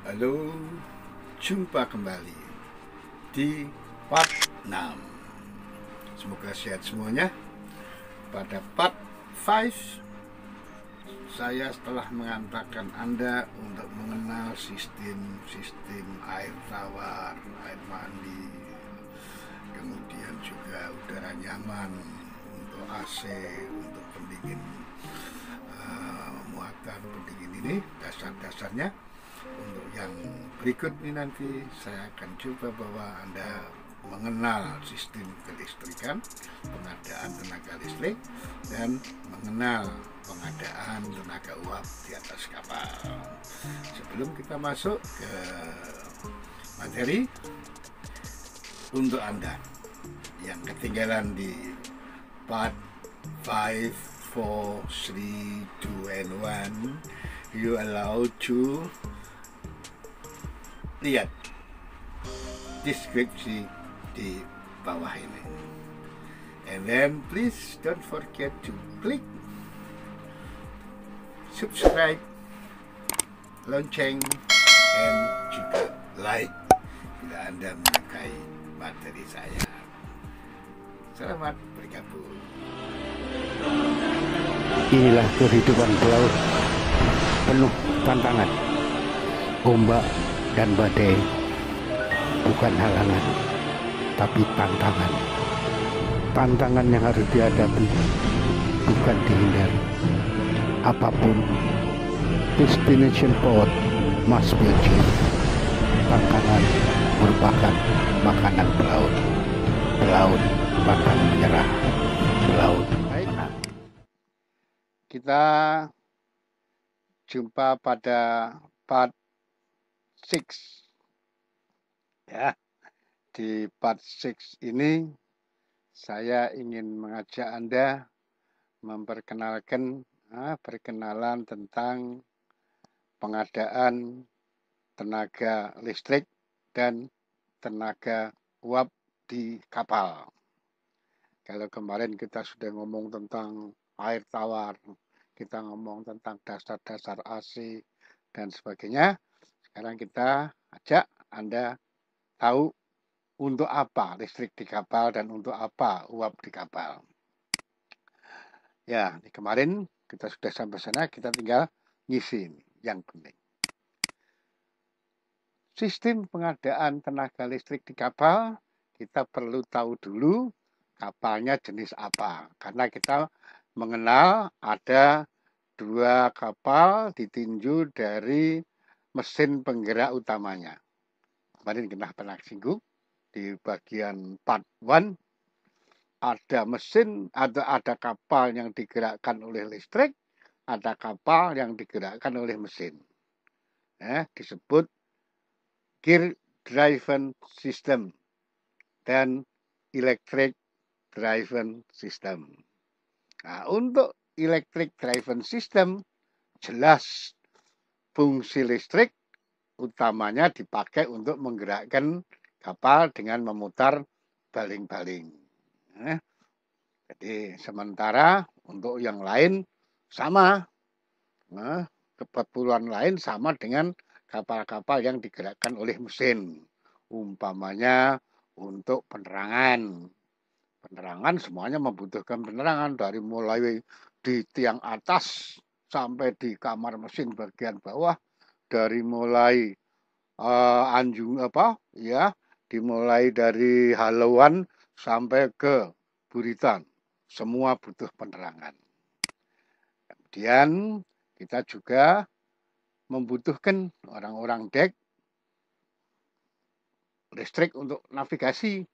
Halo, jumpa kembali di part 6. Semoga sehat semuanya. Pada part 5, saya telah mengantarkan Anda untuk mengenal sistem air tawar, air mandi, kemudian juga udara nyaman untuk AC, untuk pendingin, muatan pendingin ini, dasar-dasarnya. Untuk yang berikut ini nanti saya akan coba bawa Anda mengenal sistem kelistrikan, pengadaan tenaga listrik, dan mengenal pengadaan tenaga uap di atas kapal. Sebelum kita masuk ke materi, untuk Anda yang ketinggalan di part 5, 4, 3, 2, and 1, you allowed to lihat deskripsi di bawah ini. And then please don't forget to click subscribe, lonceng, and juga like bila Anda menyukai materi saya. Selamat bergabung. Inilah kehidupan pelaut, penuh tantangan. Ombak dan badai bukan halangan, tapi tantangan. Tantangan yang harus dihadapi, bukan dihindari. Apapun, destination port must be achieved. Tantangan merupakan makanan pelaut. Pelaut pantang menyerah. Pelaut. Baik, kita jumpa pada part 6 ya. Di part 6 ini saya ingin mengajak Anda perkenalan tentang pengadaan tenaga listrik dan tenaga uap di kapal. Kalau kemarin kita sudah ngomong tentang air tawar, kita ngomong tentang dasar-dasar AC dan sebagainya. Sekarang kita ajak Anda tahu untuk apa listrik di kapal dan untuk apa uap di kapal. Ya, kemarin kita sudah sampai sana, kita tinggal ngisi yang penting. Sistem pengadaan tenaga listrik di kapal, kita perlu tahu dulu kapalnya jenis apa. Karena kita mengenal ada 2 kapal ditinjau dari mesin penggerak utamanya. Kemarin kita pernah singgung di bagian part 1, ada mesin, ada kapal yang digerakkan oleh listrik, ada kapal yang digerakkan oleh mesin. Disebut gear driven system dan electric driven system. Nah, untuk electric driven system, jelas fungsi listrik utamanya dipakai untuk menggerakkan kapal dengan memutar baling-baling. Jadi sementara untuk yang lain sama, kebetulan lain sama dengan kapal-kapal yang digerakkan oleh mesin. Umpamanya untuk penerangan. Penerangan semuanya membutuhkan penerangan dari mulai di tiang atas sampai di kamar mesin bagian bawah, dari mulai dimulai dari haluan sampai ke buritan, semua butuh penerangan. Kemudian kita juga membutuhkan orang-orang dek listrik untuk navigasi,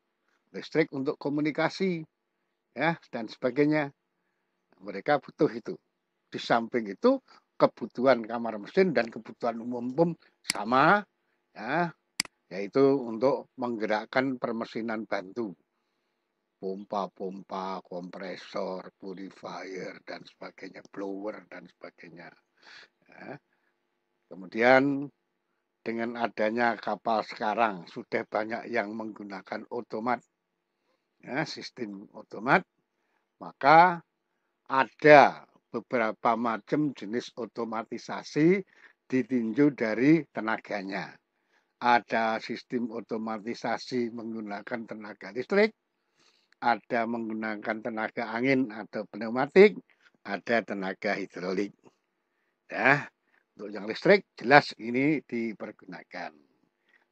listrik untuk komunikasi, ya, dan sebagainya. Mereka butuh itu. Di samping itu, kebutuhan kamar mesin dan kebutuhan umum sama, ya, yaitu untuk menggerakkan permesinan bantu. Pompa-pompa, kompresor, purifier, dan sebagainya, blower, dan sebagainya. Ya. Kemudian dengan adanya kapal sekarang, sudah banyak yang menggunakan otomat, ya, sistem otomat, maka ada beberapa macam jenis otomatisasi ditinjau dari tenaganya. Ada sistem otomatisasi menggunakan tenaga listrik, ada menggunakan tenaga angin atau pneumatik, ada tenaga hidrolik. Ya, untuk yang listrik jelas ini dipergunakan.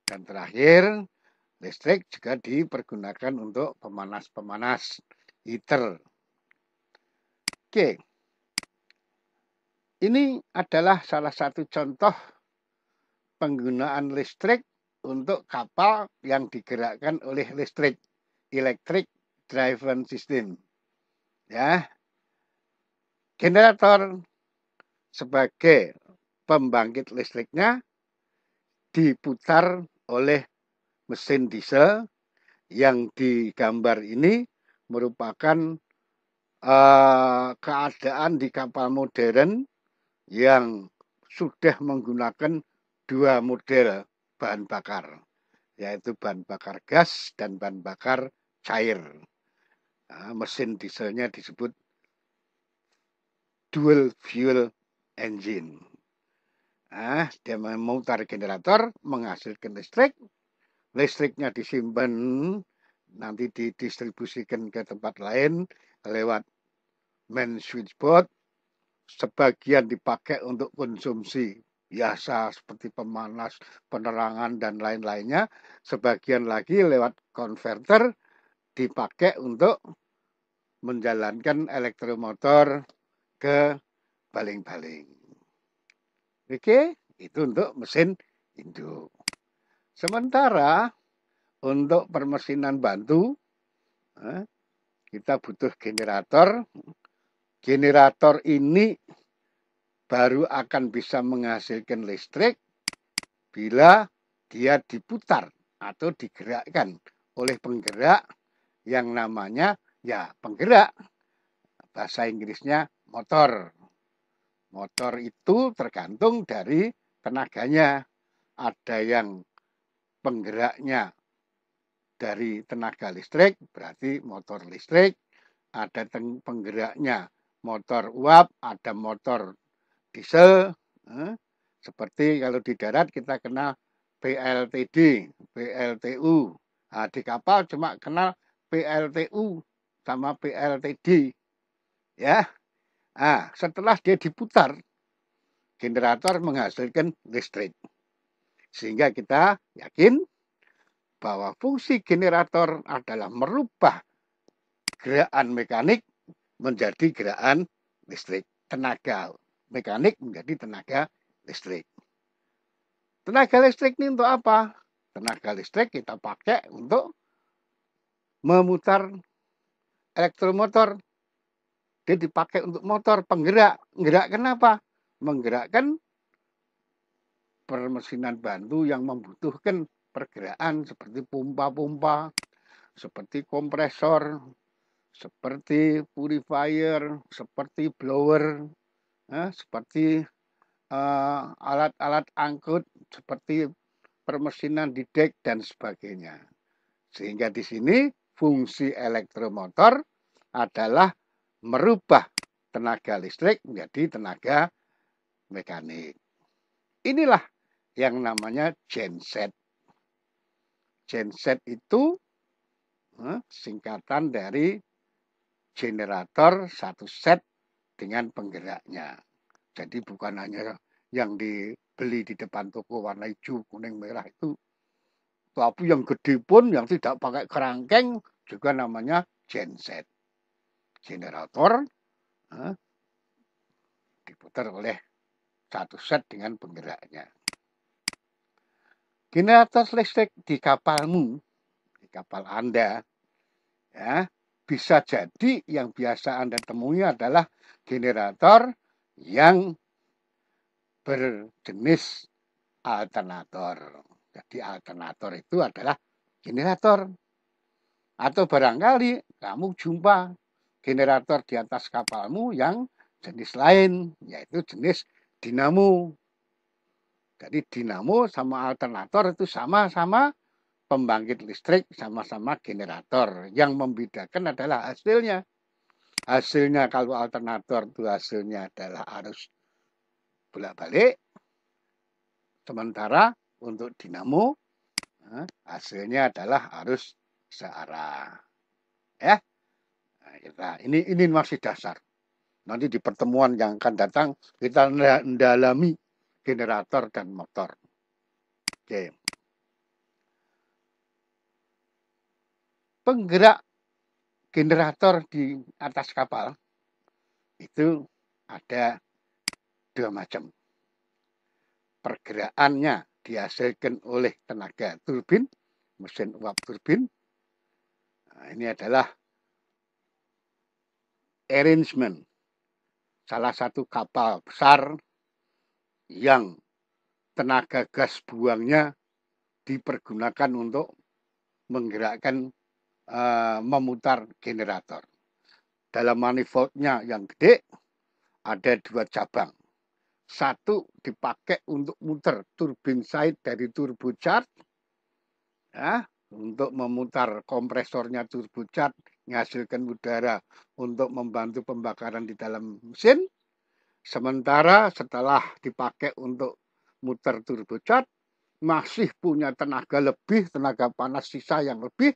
Dan terakhir, listrik juga dipergunakan untuk pemanas-pemanas heater. Oke, ini adalah salah satu contoh penggunaan listrik untuk kapal yang digerakkan oleh listrik, electric driven system. Ya, generator sebagai pembangkit listriknya diputar oleh mesin diesel yang digambar ini merupakan keadaan di kapal modern yang sudah menggunakan dua model bahan bakar, yaitu bahan bakar gas dan bahan bakar cair. Nah, mesin dieselnya disebut dual fuel engine. Nah, dia memutar generator, menghasilkan listrik, listriknya disimpan, nanti didistribusikan ke tempat lain lewat main switchboard, sebagian dipakai untuk konsumsi biasa seperti pemanas, penerangan, dan lain-lainnya. Sebagian lagi lewat konverter dipakai untuk menjalankan elektromotor ke baling-baling. Oke, itu untuk mesin induk. Sementara untuk permesinan bantu, kita butuh generator. Generator ini baru akan bisa menghasilkan listrik bila dia diputar atau digerakkan oleh penggerak yang namanya penggerak. Bahasa Inggrisnya motor. Motor itu tergantung dari tenaganya. Ada yang penggeraknya dari tenaga listrik, berarti motor listrik. Ada penggeraknya motor uap, ada motor diesel. Seperti kalau di darat kita kenal PLTD, PLTU. Nah, di kapal cuma kenal PLTU sama PLTD. Ya. Nah, setelah dia diputar, generator menghasilkan listrik. Sehingga kita yakin bahwa fungsi generator adalah merubah gerakan mekanik menjadi gerakan listrik. Tenaga mekanik menjadi tenaga listrik. Tenaga listrik ini untuk apa? Tenaga listrik kita pakai untuk memutar elektromotor. Dia dipakai untuk motor penggerak. Menggerakkan apa? Menggerakkan permesinan bantu yang membutuhkan pergerakan seperti pompa-pompa, seperti kompresor, seperti purifier, seperti blower, seperti alat-alat angkut, seperti permesinan di dek dan sebagainya. Sehingga di sini fungsi elektromotor adalah merubah tenaga listrik menjadi tenaga mekanik. Inilah yang namanya genset. Genset itu singkatan dari generator satu set dengan penggeraknya. Jadi bukan hanya yang dibeli di depan toko warna hijau, kuning, merah itu. Tapi yang gede pun yang tidak pakai kerangkeng juga namanya genset. Generator diputar oleh satu set dengan penggeraknya. Generator listrik di kapalmu, di kapal Anda, ya, bisa jadi yang biasa Anda temui adalah generator yang berjenis alternator. Jadi alternator itu adalah generator. Atau barangkali kamu jumpa generator di atas kapalmu yang jenis lain, yaitu jenis dinamo. Jadi dinamo sama alternator itu sama-sama pembangkit listrik, sama-sama generator. Yang membedakan adalah hasilnya. Hasilnya kalau alternator itu hasilnya adalah arus bolak-balik. Sementara untuk dinamo hasilnya adalah arus searah. Ya, nah, ini masih dasar. Nanti di pertemuan yang akan datang kita mendalami generator dan motor. Oke. Penggerak generator di atas kapal itu ada dua macam. Pergerakannya dihasilkan oleh tenaga turbin, mesin uap turbin. Nah, ini adalah arrangement salah satu kapal besar yang tenaga gas buangnya dipergunakan untuk menggerakkan memutar generator. Dalam manifoldnya yang gede ada dua cabang. Satu dipakai untuk muter turbin side dari turbocharge, ya, untuk memutar kompresornya turbocharge, menghasilkan udara untuk membantu pembakaran di dalam mesin. Sementara setelah dipakai untuk muter turbocharge, masih punya tenaga lebih, tenaga panas sisa yang lebih,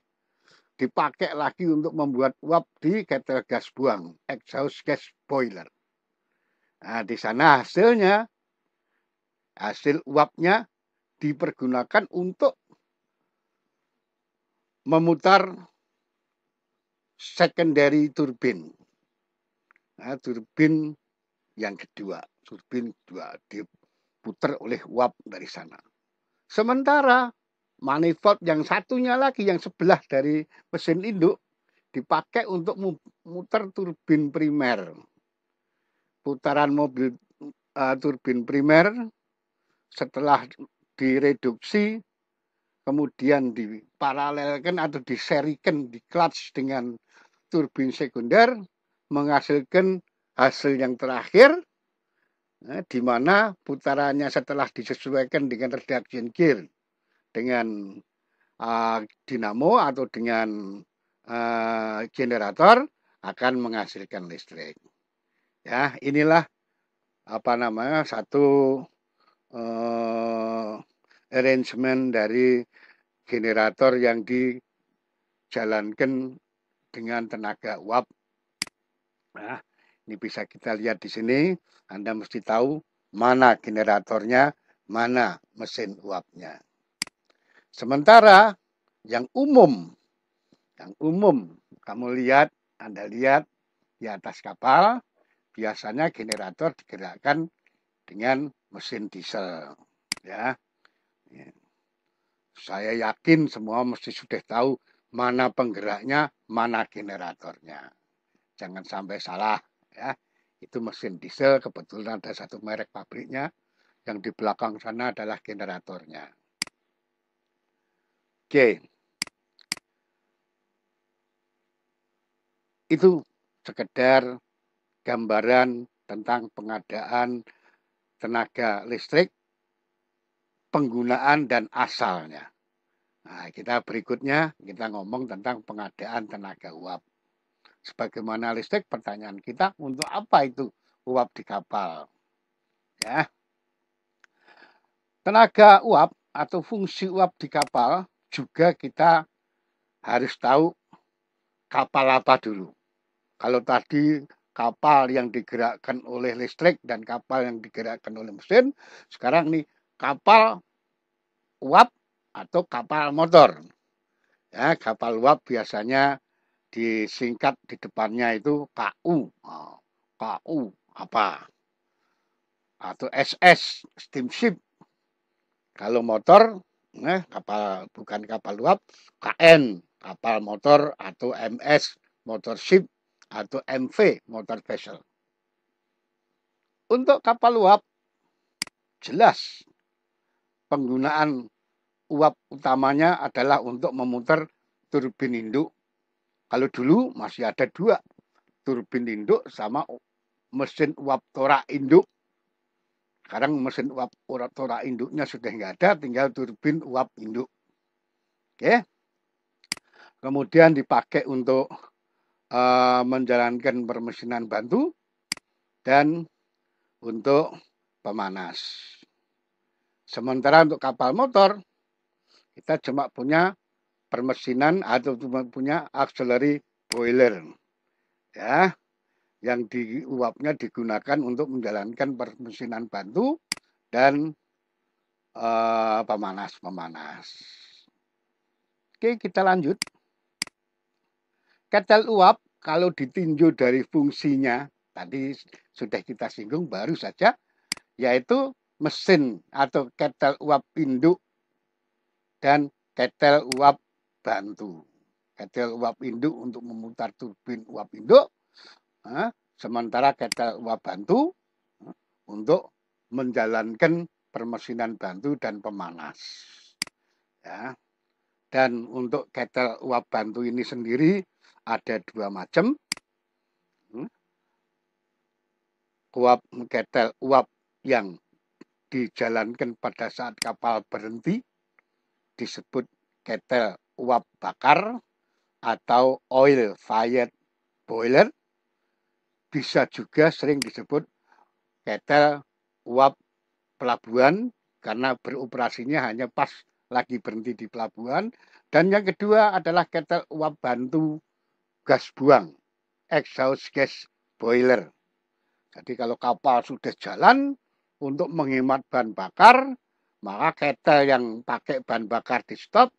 dipakai lagi untuk membuat uap di ketel gas buang, exhaust gas boiler. Nah, di sana hasil uapnya dipergunakan untuk memutar secondary turbin. Nah, turbin yang kedua, diputar oleh uap dari sana. Sementara manifold yang satunya lagi, yang sebelah dari mesin induk, dipakai untuk memutar turbin primer. Putaran mobil turbin primer setelah direduksi, kemudian diparalelkan atau diserikan, di clutch dengan turbin sekunder, menghasilkan hasil yang terakhir, di mana putarannya setelah disesuaikan dengan reduction gear, dengan dinamo atau dengan generator, akan menghasilkan listrik. Ya, inilah satu arrangement dari generator yang dijalankan dengan tenaga uap. Nah, ini bisa kita lihat di sini. Anda mesti tahu mana generatornya, mana mesin uapnya. Sementara yang umum kamu lihat, Anda lihat di atas kapal, biasanya generator digerakkan dengan mesin diesel. Ya, saya yakin semua mesti sudah tahu mana penggeraknya, mana generatornya. Jangan sampai salah, ya. Itu mesin diesel, kebetulan ada satu merek pabriknya, yang di belakang sana adalah generatornya. Oke. Itu sekedar gambaran tentang pengadaan tenaga listrik, penggunaan dan asalnya. Nah, berikutnya kita ngomong tentang pengadaan tenaga uap. Sebagaimana listrik, pertanyaan kita, untuk apa itu uap di kapal? Ya. Tenaga uap atau fungsi uap di kapal juga kita harus tahu kapal apa dulu. Kalau tadi kapal yang digerakkan oleh listrik dan kapal yang digerakkan oleh mesin, sekarang nih kapal uap atau kapal motor. Ya, kapal uap biasanya disingkat di depannya itu KU. KU apa? Atau SS, steamship. Kalau motor, kapal bukan kapal uap, KN, kapal motor, atau MS, motor ship, atau MV, motor vessel. Untuk kapal uap, jelas penggunaan uap utamanya adalah untuk memutar turbin induk. Kalau dulu masih ada dua, turbin induk sama mesin uap torak induk. Sekarang mesin uap torak induknya sudah nggak ada, tinggal turbin uap induk. Oke. Kemudian dipakai untuk menjalankan permesinan bantu dan untuk pemanas. Sementara untuk kapal motor, kita cuma punya permesinan atau cuma punya auxiliary boiler. Ya, yang uapnya digunakan untuk menjalankan permesinan bantu dan pemanas. Oke, kita lanjut. Ketel uap kalau ditinjau dari fungsinya, tadi sudah kita singgung baru saja, yaitu mesin atau ketel uap induk dan ketel uap bantu. Ketel uap induk untuk memutar turbin uap induk, sementara ketel uap bantu untuk menjalankan permesinan bantu dan pemanas. Ya. Dan untuk ketel uap bantu ini sendiri ada 2 macam. Ketel uap yang dijalankan pada saat kapal berhenti disebut ketel uap bakar atau oil fired boiler. Bisa juga sering disebut ketel uap pelabuhan karena beroperasinya hanya pas lagi berhenti di pelabuhan. Dan yang kedua adalah ketel uap bantu gas buang, exhaust gas boiler. Jadi kalau kapal sudah jalan untuk menghemat bahan bakar, maka ketel yang pakai bahan bakar di stop,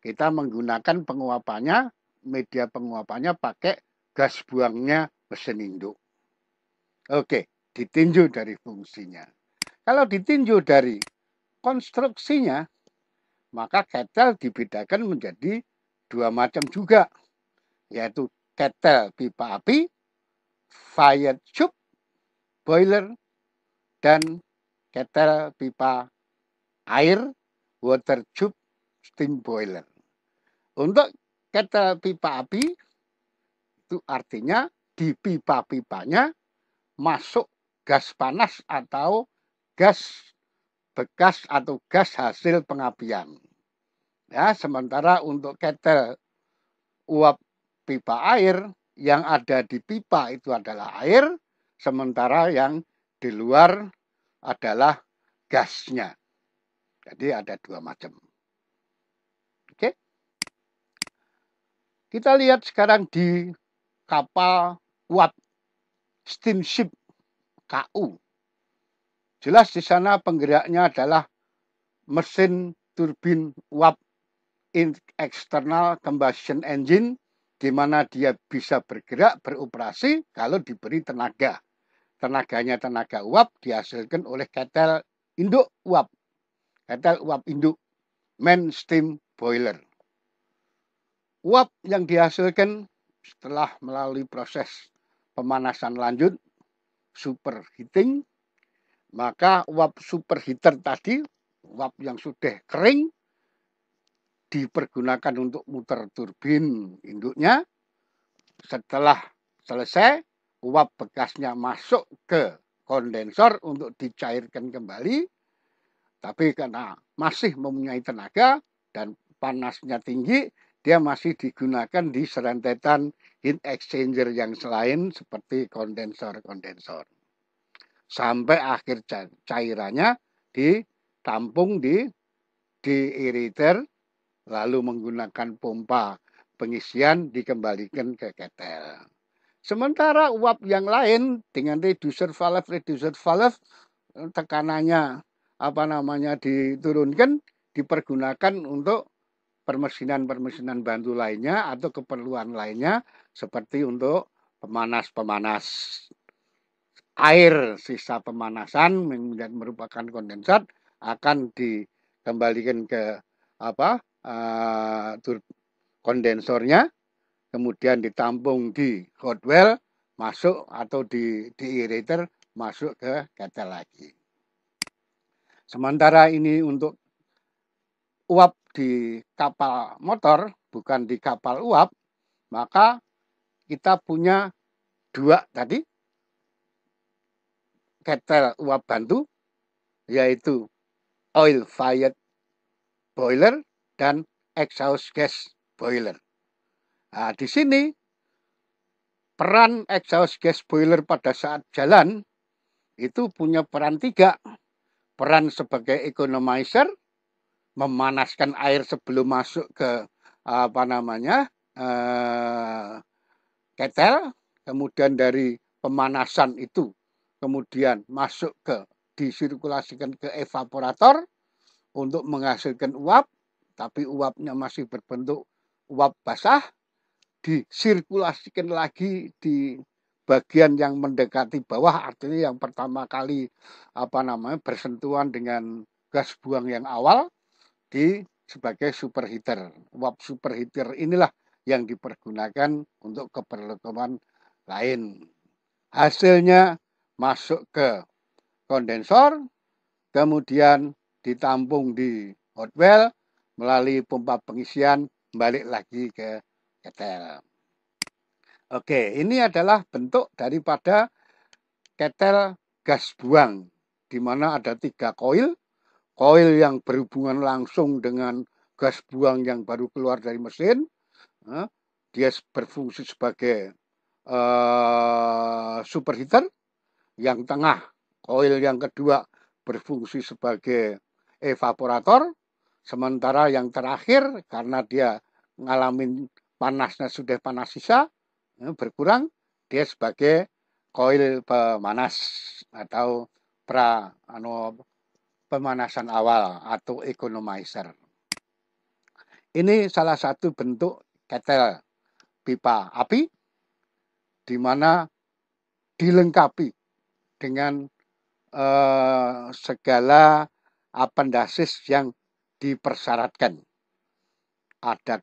kita menggunakan penguapannya, media penguapannya pakai gas buangnya mesin induk. Oke, ditinjau dari fungsinya. Kalau ditinjau dari konstruksinya, maka ketel dibedakan menjadi 2 macam juga, yaitu ketel pipa api, fired tube boiler, dan ketel pipa air, water tube steam boiler. Untuk ketel pipa api, itu artinya di pipa-pipanya masuk gas panas atau gas bekas atau gas hasil pengapian. Ya, sementara untuk ketel uap pipa air yang ada di pipa itu adalah air, sementara yang di luar adalah gasnya. Jadi ada 2 macam. Oke. Kita lihat sekarang di kapal uap steamship KU. Jelas di sana penggeraknya adalah mesin turbin uap external combustion engine, di mana dia bisa bergerak, beroperasi kalau diberi tenaga. Tenaganya tenaga uap dihasilkan oleh ketel induk uap. Ketel uap induk, main steam boiler. Uap yang dihasilkan setelah melalui proses pemanasan lanjut, superheating, maka uap superheater tadi, uap yang sudah kering, dipergunakan untuk muter turbin induknya. Setelah selesai, uap bekasnya masuk ke kondensor untuk dicairkan kembali. Tapi karena masih mempunyai tenaga dan panasnya tinggi, dia masih digunakan di serentetan heat exchanger yang selain seperti kondensor-kondensor. Sampai akhir cairannya ditampung di deaerator, lalu menggunakan pompa pengisian dikembalikan ke ketel. Sementara uap yang lain dengan reducer valve tekanannya diturunkan, dipergunakan untuk permesinan bantu lainnya atau keperluan lainnya seperti untuk pemanas air, sisa pemanasan yang merupakan kondensat akan dikembalikan ke kondensornya, kemudian ditampung di hot well, masuk atau di deaerator, masuk ke ketel lagi. Sementara ini untuk uap di kapal motor, bukan di kapal uap, maka kita punya 2 tadi, ketel uap bantu, yaitu oil fired boiler dan exhaust gas boiler. Nah, di sini peran exhaust gas boiler pada saat jalan itu punya peran 3. peran sebagai economizer, memanaskan air sebelum masuk ke ketel, kemudian dari pemanasan itu kemudian masuk disirkulasikan ke evaporator untuk menghasilkan uap, tapi uapnya masih berbentuk uap basah, disirkulasikan lagi di bagian yang mendekati bawah, artinya yang pertama kali bersentuhan dengan gas buang yang awal sebagai superheater. Uap superheater inilah yang dipergunakan untuk keperluan lain. Hasilnya masuk ke kondensor, kemudian ditampung di hot well melalui pompa pengisian, balik lagi ke ketel. Oke, ini adalah bentuk daripada ketel gas buang, di mana ada 3 koil. Koil yang berhubungan langsung dengan gas buang yang baru keluar dari mesin. Dia berfungsi sebagai superheater. Yang tengah, koil yang kedua berfungsi sebagai evaporator. Sementara yang terakhir, karena dia ngalamin panasnya sudah panas sisa, berkurang, dia sebagai koil pemanas atau pemanasan awal atau economizer. Ini salah satu bentuk ketel pipa api, di mana dilengkapi dengan segala apendasis yang dipersyaratkan. Ada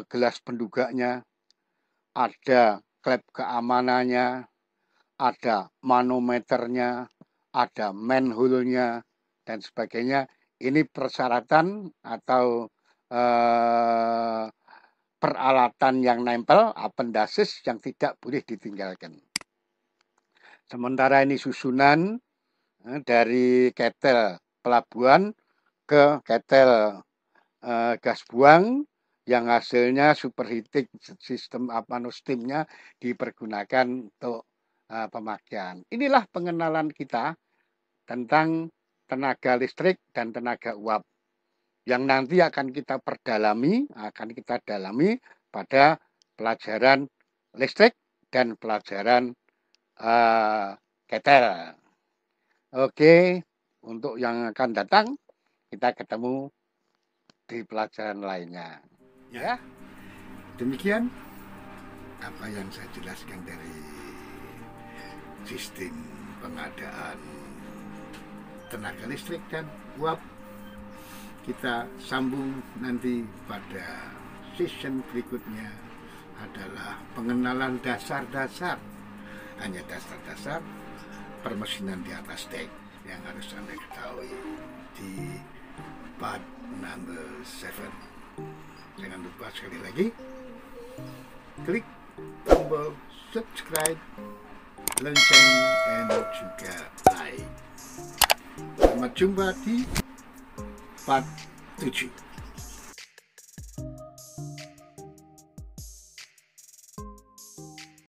gelas penduganya, ada klep keamanannya, ada manometernya, ada manhole-nya, dan sebagainya. Ini persyaratan atau peralatan yang nempel, apendasis yang tidak boleh ditinggalkan. Sementara ini susunan dari ketel pelabuhan ke ketel gas buang yang hasilnya superheating sistem steamnya dipergunakan untuk pemakaian. Inilah pengenalan kita tentang tenaga listrik dan tenaga uap yang nanti akan kita dalami pada pelajaran listrik dan pelajaran ketel. Oke, untuk yang akan datang kita ketemu di pelajaran lainnya. Ya. Demikian apa yang saya jelaskan dari sistem pengadaan tenaga listrik dan uap. Kita sambung nanti pada season berikutnya adalah pengenalan dasar-dasar, hanya dasar-dasar permesinan di atas dek yang harus Anda ketahui di part number 7. Jangan lupa sekali lagi klik tombol subscribe, lonceng, dan juga like. Selamat jumpa di part 7.